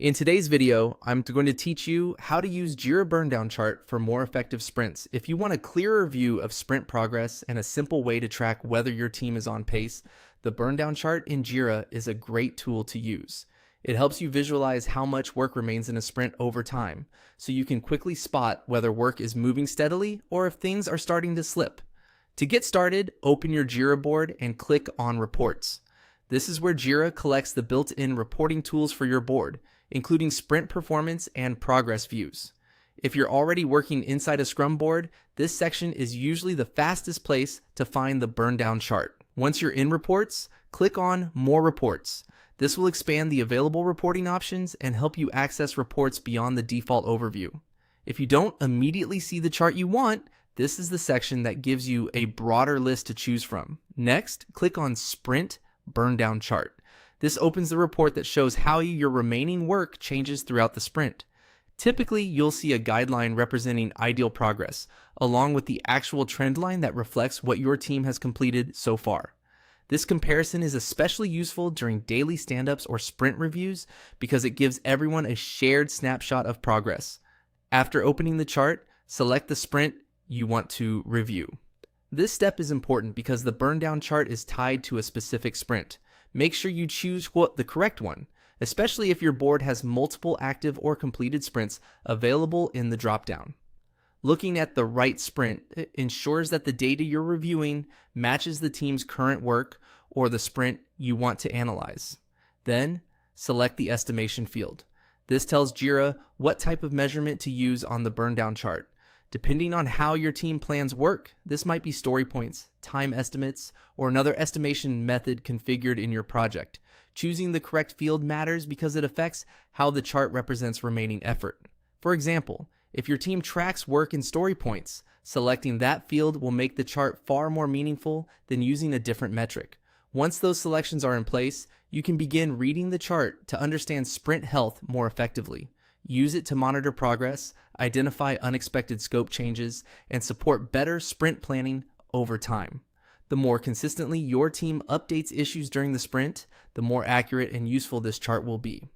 In today's video, I'm going to teach you how to use Jira Burndown chart for more effective sprints. If you want a clearer view of sprint progress and a simple way to track whether your team is on pace, the Burndown chart in Jira is a great tool to use. It helps you visualize how much work remains in a sprint over time, so you can quickly spot whether work is moving steadily or if things are starting to slip. To get started, open your Jira board and click on Reports. This is where Jira collects the built-in reporting tools for your board, including sprint performance and progress views. If you're already working inside a Scrum board, this section is usually the fastest place to find the Burndown chart. Once you're in Reports, click on More Reports. This will expand the available reporting options and help you access reports beyond the default overview. If you don't immediately see the chart you want, this is the section that gives you a broader list to choose from. Next, click on Sprint Burndown Chart. This opens the report that shows how your remaining work changes throughout the sprint. Typically, you'll see a guideline representing ideal progress, along with the actual trend line that reflects what your team has completed so far. This comparison is especially useful during daily stand-ups or sprint reviews because it gives everyone a shared snapshot of progress. After opening the chart, select the sprint you want to review. This step is important because the Burndown chart is tied to a specific sprint. Make sure you choose the correct one, especially if your board has multiple active or completed sprints available in the dropdown. Looking at the right sprint ensures that the data you're reviewing matches the team's current work or the sprint you want to analyze. Then, select the estimation field. This tells Jira what type of measurement to use on the Burndown chart. Depending on how your team plans work, this might be story points, time estimates, or another estimation method configured in your project. Choosing the correct field matters because it affects how the chart represents remaining effort. For example, if your team tracks work in story points, selecting that field will make the chart far more meaningful than using a different metric. Once those selections are in place, you can begin reading the chart to understand sprint health more effectively. Use it to monitor progress, identify unexpected scope changes, and support better sprint planning over time. The more consistently your team updates issues during the sprint, the more accurate and useful this chart will be.